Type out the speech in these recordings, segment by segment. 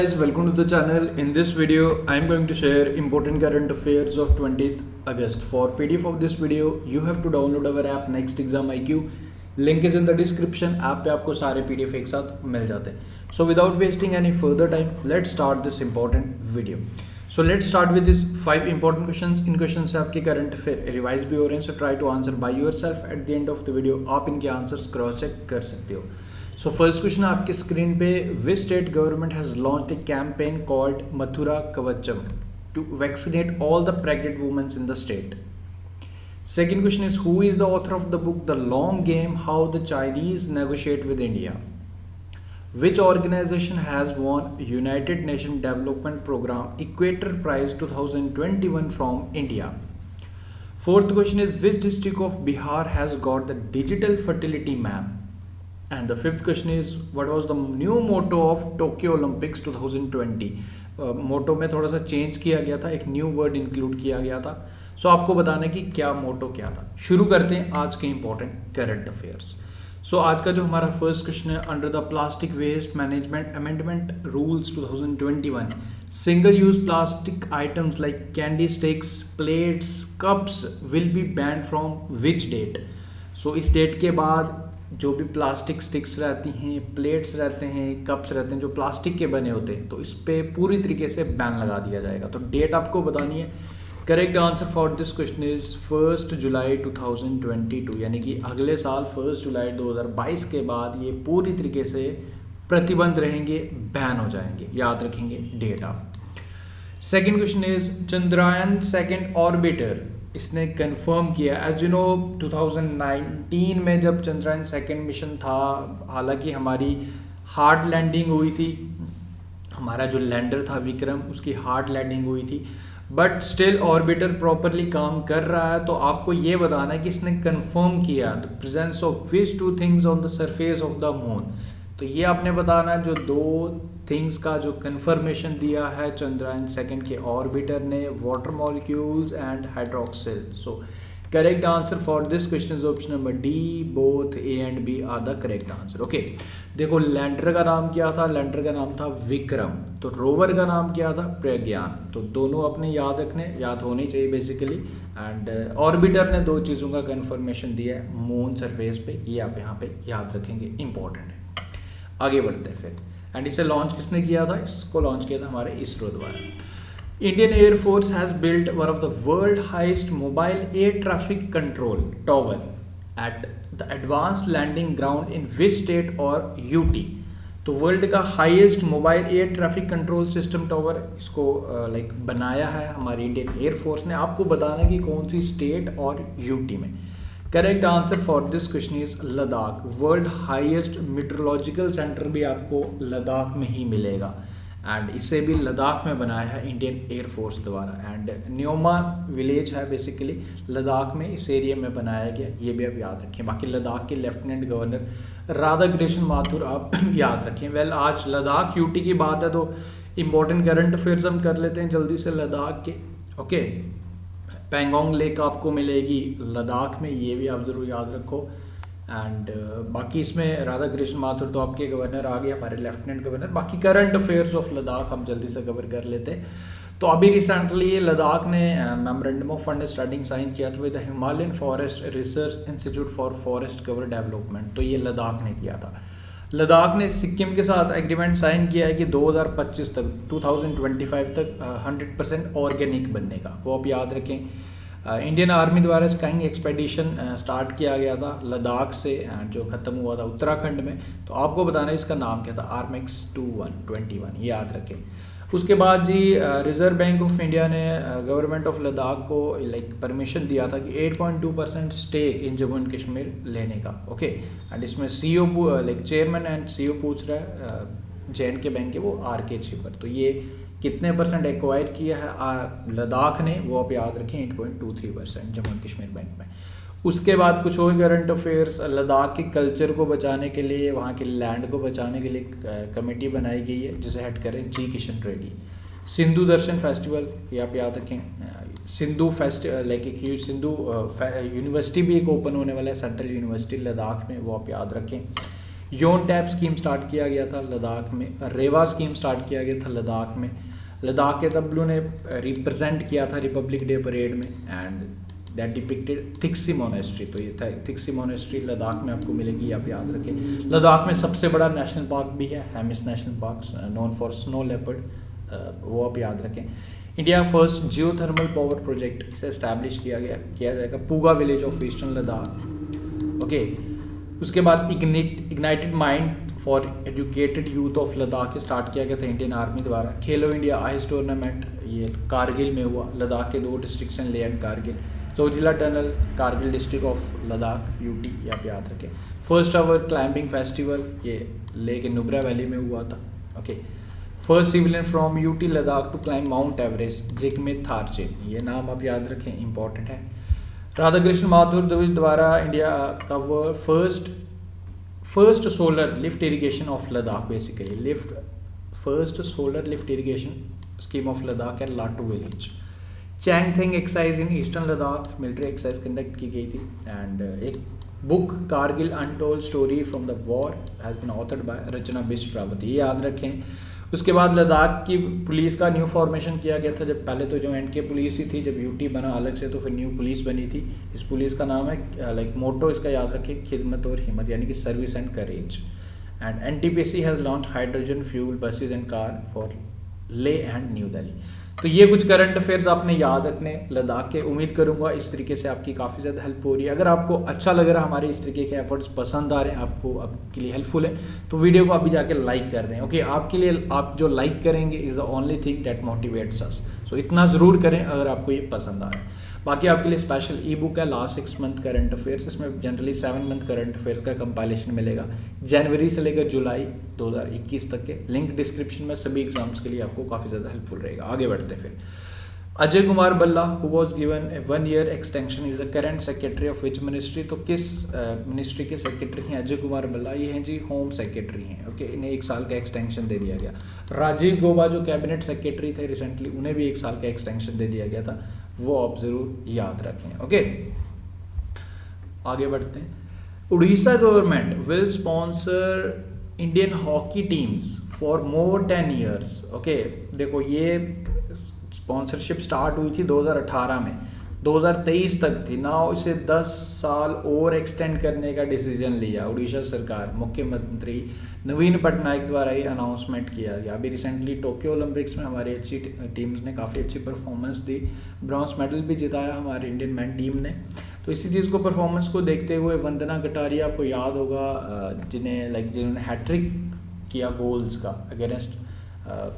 Guys, welcome to the channel. In this video I am going to share important current affairs of 20th August. For PDF of this video you have to download our app Next Exam IQ. Link is in the description. App पे आपको सारे PDF एक साथ मिल जाते हैं. So without wasting any further time, let's start this important video. So let's start with these 5 important questions. In questions से आपके current affair revise भी हो रहे हैं. So try to answer by yourself at the end of the video. आप इनके answers cross check कर सकते हो. So first question आपके स्क्रीन पे, which state government has launched a campaign called Mathura Kavacham to vaccinate all the pregnant women in the state. Second question is, who is the author of the book The Long Game, How the Chinese Negotiate with India? Which organization has won United Nations Development Program Equator Prize 2021 from India? Fourth question is, which district of Bihar has got the digital fertility map? And the fifth question is, what was the new motto of Tokyo Olympics 2020? मोटो में थोड़ा सा change किया गया था, एक new word include किया गया था. सो आपको बताना है कि क्या मोटो क्या था. शुरू करते हैं आज के इंपॉर्टेंट करंट अफेयर्स. सो आज का जो हमारा फर्स्ट क्वेश्चन है, under the plastic waste management amendment rules 2021, single use plastic items like candy sticks, plates, cups will be banned from which date? So इस डेट के बाद जो भी प्लास्टिक स्टिक्स रहती हैं, प्लेट्स रहते हैं, कप्स रहते हैं जो प्लास्टिक के बने होते हैं, तो इस पे पूरी तरीके से बैन लगा दिया जाएगा. तो डेट आपको बतानी है. Correct answer for this question is 1 जुलाई 2022, यानी कि अगले साल 1 जुलाई 2022 के बाद ये पूरी तरीके से प्रतिबंध रहेंगे, बैन हो जाएंगे. याद रखेंगे डेट आप. Second question is, Chandrayaan second orbiter इसने कंफर्म किया. एज यू नो 2019 में जब चंद्रयान सेकेंड मिशन था, हालांकि हमारी हार्ड लैंडिंग हुई थी, हमारा जो लैंडर था विक्रम, उसकी हार्ड लैंडिंग हुई थी, बट स्टिल ऑर्बिटर प्रॉपरली काम कर रहा है. तो आपको ये बताना है कि इसने कंफर्म किया the presence of which two things on the surface of the moon. तो ये आपने बताना है जो दो थिंग्स का जो कंफर्मेशन दिया है चंद्रयान सेकेंड के ऑर्बिटर ने, water molecules and hydroxyl. So correct answer for this question is option number D. Both A and B are the correct answer. Okay, देखो लैंडर का नाम क्या था? लैंडर का नाम था विक्रम. तो रोवर का नाम क्या था? प्रज्ञान. तो दोनों अपने याद होने चाहिए बेसिकली. एंड ऑर्बिटर ने 2 चीज़ों का कंफर्मेशन दिया है मून सरफेस पे, ये आप यहाँ पे याद रखेंगे, इंपॉर्टेंट है. आगे बढ़ते हैं फिर. एंड इसे लॉन्च किसने किया था? इसको लॉन्च किया था हमारे इसरो द्वारा. Indian air force has built one of the world highest mobile air traffic control tower at the advanced landing ground in which state और यूटी? तो वर्ल्ड का highest mobile air traffic control system tower इसको बनाया है हमारी Indian air force ने. आपको बताना कि कौन सी स्टेट और यूटी में. Correct answer for this question is Ladakh. World highest meteorological centre भी आपको लद्दाख में ही मिलेगा, एंड इसे भी लद्दाख में बनाया है इंडियन एयरफोर्स द्वारा. एंड न्योमान विलेज है बेसिकली लद्दाख में, इस एरिया में बनाया गया, ये भी आप याद रखें. बाकी लद्दाख के लेफ्टिनेंट गवर्नर राधाकृष्ण माथुर आप याद रखें. वेल आज लद्दाख यूटी की बात है तो इंपॉर्टेंट करंट अफेयर्स हम कर लेते हैं जल्दी से लद्दाख के. ओके, पेंगोंग लेक आपको मिलेगी लद्दाख में, ये भी आप ज़रूर याद रखो. एंड बाकी इसमें राधा कृष्ण माथुर तो आपके गवर्नर आ गए, हमारे लेफ्टिनेंट गवर्नर. बाकी करंट अफेयर्स ऑफ लद्दाख हम जल्दी से कवर कर लेते हैं. तो अभी रिसेंटली लद्दाख ने मेमोरेंडम ऑफ अंडरस्टैंडिंग साइन किया था with the Himalayan forest research institute for forest cover development. तो ये लद्दाख ने किया था. लद्दाख ने सिक्किम के साथ एग्रीमेंट साइन किया है कि 2025 तक 2025 तक 100% ऑर्गेनिक बनने का, वो आप याद रखें. इंडियन आर्मी द्वारा स्काइंग एक्सपेडिशन स्टार्ट किया गया था लद्दाख से, जो ख़त्म हुआ था उत्तराखंड में. तो आपको बताना है इसका नाम क्या था? आर्मेक्स 21, याद रखें. उसके बाद जी रिजर्व बैंक ऑफ इंडिया ने गवर्नमेंट ऑफ लद्दाख को परमिशन दिया था कि 8.2% stake in Jammu and Kashmir लेने का. ओके, एंड इसमें सीईओ चेयरमैन एंड सीईओ पूछ रहा है जे.एंड.के बैंक के, वो आर.के. छिब्बर. तो ये कितने % एक्वायर किया है लद्दाख ने, वो आप याद रखें 8.23% जम्मू एंड कश्मीर बैंक में. उसके बाद कुछ और करंट अफेयर्स, लद्दाख के कल्चर को बचाने के लिए, वहाँ के लैंड को बचाने के लिए कमेटी बनाई गई है जिसे हेड करें जी किशन रेड्डी. सिंधु दर्शन फेस्टिवल, ये आप याद रखें. सिंधु सिंधु यूनिवर्सिटी भी एक ओपन होने वाला है, सेंट्रल यूनिवर्सिटी लद्दाख में, वो आप याद रखें. योन टैप स्कीम स्टार्ट किया गया था लद्दाख में, रेवा स्कीम स्टार्ट किया गया था लद्दाख में। लद्दाख के तबलू ने रिप्रेजेंट किया था रिपब्लिक डे परेड में, एंड दैट डिपिक्टेड थिक्सी मोनेस्ट्री। तो ये था थिक्सी मोनेस्ट्री लद्दाख में आपको मिलेगी, आप याद रखें। लद्दाख में सबसे बड़ा नेशनल पार्क भी है Hemis national park, known for snow leopard, वो आप याद रखें। India first geothermal power project इसे एस्टैब्लिश किया जाएगा Puga village of eastern Ladakh. Okay, उसके बाद ignited mind for educated youth of Ladakh start किया गया था इंडियन आर्मी द्वारा। खेलो इंडिया आइस टूर्नामेंट ये कारगिल में हुआ, लद्दाख के 2 डिस्ट्रिक्ट हैं, Leh and Kargil. Zoji La tunnel Kargil district of Ladakh UT, ये आप याद रखें। फर्स्ट अवर क्लाइंबिंग फेस्टिवल ये लेह के नुब्रा वैली में हुआ था। Okay, first civilian from UT Ladakh to climb Mount Everest Jigmet Tharchen, ये नाम आप याद रखें, इंपॉर्टेंट है। राधाकृष्ण माथुर द्वारा इंडिया का first solar lift irrigation of Ladakh, basically first solar lift irrigation scheme of Ladakh at Latoo village. Changthang exercise in eastern Ladakh military exercise conduct की गई थी। एंड एक book Kargil untold story from the war has been authored by Rachna Bisht Rawat, ये याद रखें। उसके बाद लद्दाख की पुलिस का न्यू फॉर्मेशन किया गया था। जब पहले तो जो एंड पुलिस ही थी, जब यूटी बना अलग से तो फिर न्यू पुलिस बनी थी। इस पुलिस का नाम है लाइक मोटो इसका याद रखें, खिदमत और हिम्मत, यानी कि service and courage. And NTPC has launch hydrogen fuel buses and car for ले एंड न्यू दिल्ली। तो ये कुछ करंट अफेयर्स आपने याद रखने लद्दाख के। उम्मीद करूंगा इस तरीके से आपकी काफ़ी ज़्यादा हेल्प हो रही है। अगर आपको अच्छा लग रहा है, हमारे इस तरीके के एफर्ट्स पसंद आ रहे हैं, आपको आपके लिए हेल्पफुल है, तो वीडियो को अभी जाके लाइक कर दें। ओके, आपके लिए आप जो लाइक करेंगे is the only thing that motivates us. So इतना ज़रूर करें अगर आपको ये पसंद आ रहा है। बाकी आपके लिए स्पेशल ई बुक है लास्ट 6 मंथ करंट अफेयर्स, इसमें जनरली 7 मंथ करंट अफेयर्स का कंपाइलेशन मिलेगा जनवरी से लेकर जुलाई 2021 तक के। लिंक डिस्क्रिप्शन में, सभी एग्जाम्स के लिए आपको काफ़ी ज़्यादा हेल्पफुल रहेगा। आगे बढ़ते हैं फिर। Ajay Kumar Bhalla who was given A 1 year extension is the current secretary of which ministry. तो किस मिनिस्ट्री के सेक्रेटरी हैं अजय कुमार भल्ला? ये हैं जी होम सेक्रेटरी हैं। ओके, इन्हें 1 साल का एक्सटेंशन दे दिया गया। राजीव गौबा जो कैबिनेट सेक्रेटरी थे रिसेंटली, उन्हें भी 1 साल का एक्सटेंशन दे दिया गया था, वो आप जरूर याद रखें। ओके, आगे बढ़ते हैं। Orissa government will sponsor Indian hockey teams for more 10 years। Okay, देखो ये स्पॉन्सरशिप स्टार्ट हुई थी 2018 में, 2023 तक थी ना, इसे 10 साल और एक्सटेंड करने का डिसीजन लिया उड़ीसा सरकार। मुख्यमंत्री नवीन पटनायक द्वारा ये अनाउंसमेंट किया गया। अभी रिसेंटली टोक्यो ओलंपिक्स में हमारी अच्छी टीम्स ने काफ़ी अच्छी परफॉर्मेंस दी, ब्रॉन्ज मेडल भी जिताया हमारे इंडियन मैन टीम ने। तो इसी चीज़ को परफॉर्मेंस को देखते हुए वंदना कटारिया, आपको याद होगा, जिन्होंने हैट्रिक किया गोल्स का अगेंस्ट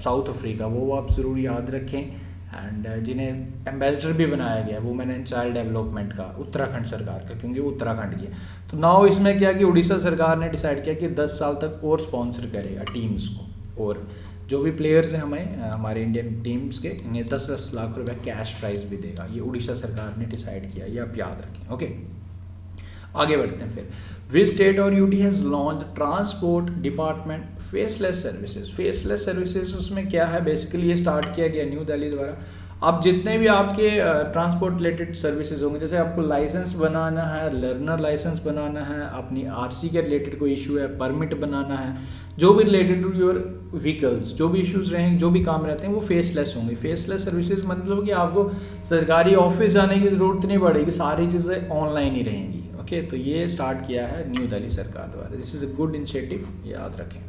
साउथ अफ्रीका, वो आप ज़रूर याद रखें। एंड जिन्हें एम्बेसडर भी बनाया गया वुमेन एंड चाइल्ड डेवलपमेंट का उत्तराखंड सरकार का, क्योंकि वो उत्तराखंड की है। तो नाउ इसमें क्या कि उड़ीसा सरकार ने डिसाइड किया कि 10 साल तक और स्पॉन्सर करेगा टीम्स को, और जो भी प्लेयर्स हैं हमारे इंडियन टीम्स के, इन्हें 10-10 लाख रुपए कैश प्राइज भी देगा। ये उड़ीसा सरकार ने डिसाइड किया, ये आप याद रखें। ओके, आगे बढ़ते हैं फिर। विच स्टेट और UT has launch transport department faceless services. Faceless services उसमें क्या है, बेसिकली ये स्टार्ट किया गया न्यू दिल्ली द्वारा। अब जितने भी आपके ट्रांसपोर्ट रिलेटेड सर्विसेज होंगे, जैसे आपको लाइसेंस बनाना है, लर्नर लाइसेंस बनाना है, अपनी आरसी के रिलेटेड कोई इशू है, परमिट बनाना है, जो भी रिलेटेड टू योर व्हीकल्स, जो भी इश्यूज रहेंगे, जो भी काम रहते हैं, वो फेसलेस होंगे। फेसलेस सर्विसेज मतलब कि आपको सरकारी ऑफिस जाने की ज़रूरत नहीं पड़ेगी, सारी चीज़ें ऑनलाइन ही रहेंगी। ओके, तो ये स्टार्ट किया है न्यू दिल्ली सरकार द्वारा। This is a good initiative, याद रखें।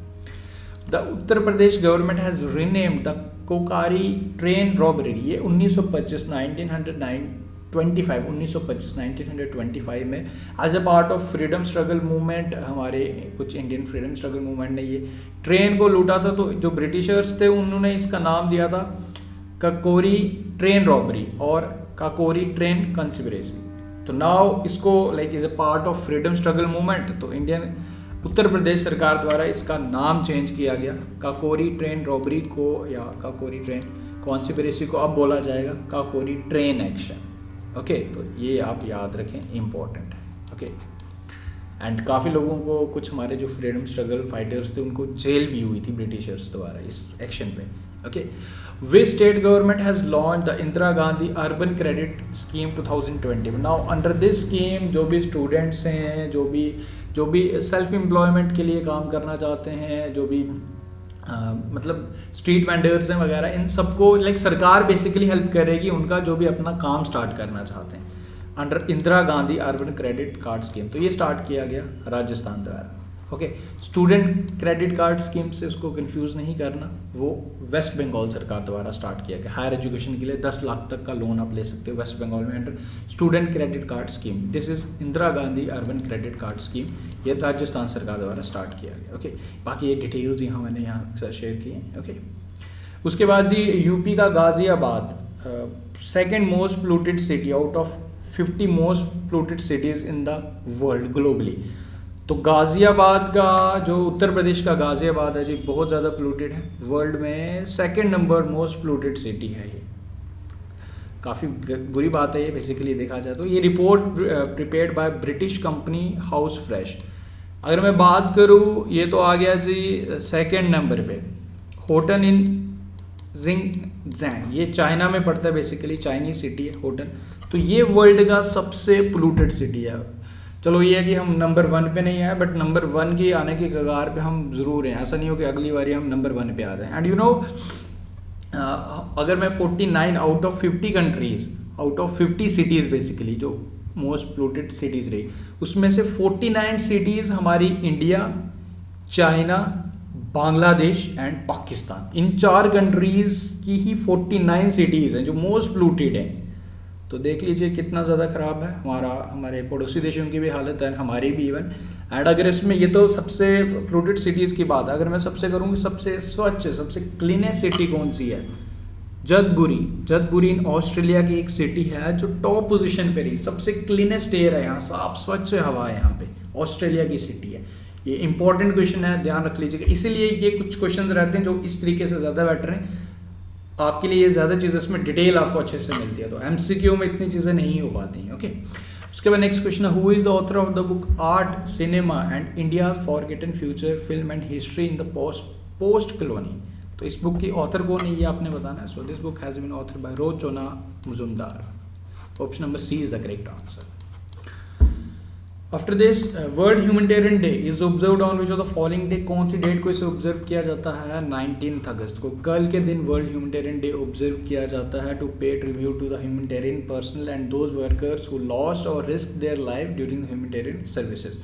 The Uttar Pradesh government has renamed the Kakori train robbery. ये 1925 में as a part of freedom struggle movement, हमारे कुछ इंडियन फ्रीडम स्ट्रगल मूवमेंट ने ये ट्रेन को लूटा था। तो जो ब्रिटिशर्स थे उन्होंने इसका नाम दिया था काकोरी ट्रेन रॉबरी और काकोरी ट्रेन कंस्पिरेसी। तो नाउ इसको is a part of freedom struggle movement, तो इंडियन उत्तर प्रदेश सरकार द्वारा इसका नाम चेंज किया गया। काकोरी ट्रेन रॉबरी को या काकोरी ट्रेन कॉन्स्पिरेसी को अब बोला जाएगा काकोरी ट्रेन एक्शन। ओके, तो ये आप याद रखें, इम्पोर्टेंट है। ओके, एंड काफ़ी लोगों को, कुछ हमारे जो फ्रीडम स्ट्रगल फाइटर्स थे, उनको जेल भी हुई थी ब्रिटिशर्स द्वारा इस एक्शन पे। Okay, which state government has launched the Indira Gandhi Urban Credit Scheme 2020? Now under this scheme जो भी स्टूडेंट्स हैं, जो भी सेल्फ एम्प्लॉयमेंट के लिए काम करना चाहते हैं, जो भी मतलब स्ट्रीट वेंडर्स हैं वगैरह, इन सबको लाइक सरकार बेसिकली हेल्प करेगी उनका जो भी अपना काम स्टार्ट करना चाहते हैं under Indira Gandhi urban credit card scheme. तो ये स्टार्ट किया गया राजस्थान द्वारा। Okay, student credit card scheme से इसको कंफ्यूज नहीं करना, वो वेस्ट बंगाल सरकार द्वारा स्टार्ट किया गया। हायर एजुकेशन के लिए 10 लाख तक का लोन आप ले सकते हो वेस्ट बंगाल में under student credit card scheme. This is Indira Gandhi urban credit card scheme, ये राजस्थान सरकार द्वारा स्टार्ट किया गया। ओके, बाकी ये डिटेल्स यहाँ मैंने यहाँ शेयर किए हैं। ओके, उसके बाद जी यूपी का Ghaziabad second most polluted city out of 50 most polluted cities in the world globally. तो गाजियाबाद का जो उत्तर प्रदेश का गाजियाबाद है जी बहुत ज़्यादा पोल्यूटेड है, वर्ल्ड में second number most polluted city है। ये काफ़ी बुरी बात है ये बेसिकली देखा जाए तो। ये report prepared by British company house fresh. अगर मैं बात करूँ ये तो आ गया जी सेकंड नंबर पे, होटन इन जिंगजैंग, ये चाइना में पड़ता है, बेसिकली चाइनीज सिटी है होटन। तो ये वर्ल्ड का सबसे पोल्यूटेड सिटी है। चलो ये है कि हम नंबर 1 पे नहीं आए, बट नंबर 1 की आने की कगार पे हम ज़रूर हैं। ऐसा नहीं हो कि अगली बारी हम नंबर 1 पे आ जाएं। एंड यू नो अगर मैं 49 out of 50 countries, out of 50 cities basically जो मोस्ट पोल्यूटेड सिटीज़ रही, उसमें से 49 सिटीज़ हमारी India, China, Bangladesh and Pakistan, in 4 countries की ही 49 सिटीज़ हैं जो मोस्ट पोल्यूटेड हैं। तो देख लीजिए कितना ज़्यादा ख़राब है हमारे पड़ोसी देशों की भी हालत है, हमारी भी इवन। एंड अगर इसमें ये तो सबसे पोल्यूटेड सिटीज़ की बात है, अगर मैं सबसे करूँ सबसे स्वच्छ, सबसे क्लीनेस्ट सिटी कौन सी है? जदबुरी इन ऑस्ट्रेलिया की एक सिटी है जो टॉप पोजीशन पे रही, सबसे क्लीनेस्ट एयर है यहाँ, साफ स्वच्छ हवा है यहाँ पे, ऑस्ट्रेलिया की सिटी है। ये इंपॉर्टेंट क्वेश्चन है, ध्यान रख लीजिएगा। इसीलिए ये कुछ क्वेश्चन रहते हैं जो इस तरीके से ज़्यादा बेटर हैं आपके लिए, ये ज़्यादा चीज़ें इसमें डिटेल आपको अच्छे से मिलती है, तो एमसीक्यू में इतनी चीज़ें नहीं हो पाती हैं। ओके, उसके बाद नेक्स्ट क्वेश्चन है, who is the author of the book art, cinema and India forgotten future, film and history in the post colony. तो इस बुक की ऑथर कौन है ये आपने बताना है। So this book has been author by Rochona Majumdar. Option number C is the correct answer. After this world humanitarian day is observed on which of the following day, कौन सी डेट को इसे ऑब्जर्व किया जाता है? 19 अगस्त को, कल के दिन वर्ल्ड ह्यूमैनिटेरियन डे ऑब्जर्व किया जाता है to pay tribute to the humanitarian personal and those workers who lost और risk their life during humanitarian services.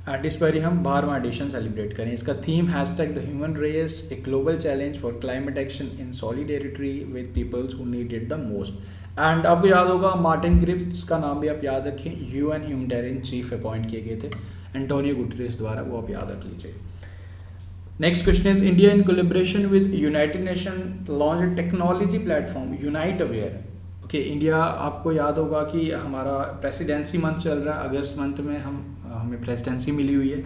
And इस पर ही हम 12वां एडिशन सेलिब्रेट करें। इसका theme hashtag the human race, a global challenge for climate action in solidarity with peoples who need it the most. And आपको याद होगा मार्टिन ग्रिफ्थ्स का नाम भी आप याद रखें, यूएन ह्यूमैनिटेरियन चीफ अपॉइंट किए गए थे एंटोनियो गुटेरेस द्वारा, वो आप याद रख लीजिए। Next question is, India in collaboration with United nation launch technology platform unite aware. Okay, India आपको याद होगा कि हमारा प्रेसिडेंसी मंथ चल रहा है, अगस्त मंथ में हमें प्रेसिडेंसी मिली हुई है,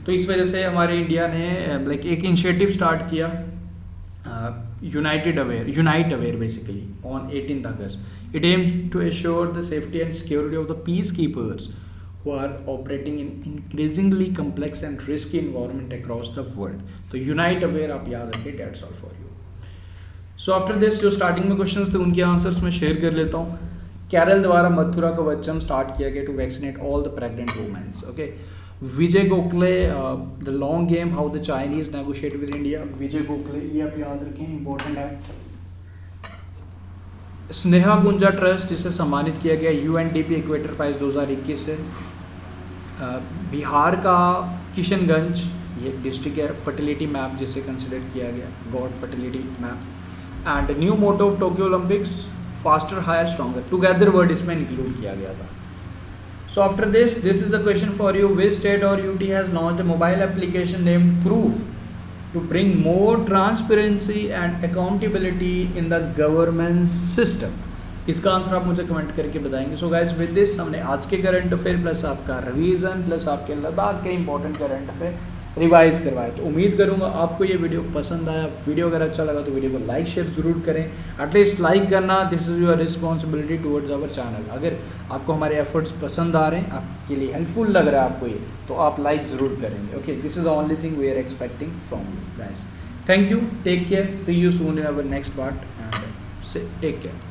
तो इस वजह से हमारे इंडिया ने लाइक एक इनिशिएटिव स्टार्ट किया unite aware basically on 18th August. It aims to assure the safety and security of the peacekeepers who are operating in increasingly complex and risky environment across the world. तो unite aware आप याद रखिए, that's all for you. So after this जो starting में questions थे उनके answers मैं share कर लेता हूँ। केरल द्वारा मथुरा का वच्चम स्टार्ट किया गया to vaccinate all the pregnant womens. Okay, Vijay Gokhale the long game how the Chinese negotiate with India. Vijay Gokhale ये आप याद रखें, इंपॉर्टेंट है। स्नेहा गुंजा ट्रस्ट जिसे सम्मानित किया गया यूएनडीपी इक्वेटर प्राइज 2021 से। बिहार का किशनगंज ये डिस्ट्रिक्ट है, फर्टिलिटी मैप जिसे कंसिडर किया गया, god fertility map. And new motto of Tokyo Olympics, faster higher stronger, together word इसमें इंक्लूड किया गया था। So after this is the question for you, which state or UT has launched a mobile application named Proof to bring more transparency and accountability in the government system? इसका answer आप मुझे comment करके बताएंगे। So guys with this हमने आज के current affair plus आपका revision plus आपके लद्दाख के इंपॉर्टेंट करंट अफेयर रिवाइज करवाए। तो उम्मीद करूंगा आपको ये वीडियो पसंद आया। वीडियो अगर अच्छा लगा तो वीडियो को लाइक शेयर जरूर करें, एटलीस्ट लाइक करना, this is your responsibility towards our channel. अगर आपको हमारे एफर्ट्स पसंद आ रहे हैं, आपके लिए हेल्पफुल लग रहा है आपको ये, तो आप लाइक ज़रूर करेंगे। Okay, this is the only thing we are expecting from you guys. Thank you. Take care. See you soon in our next part. And take care.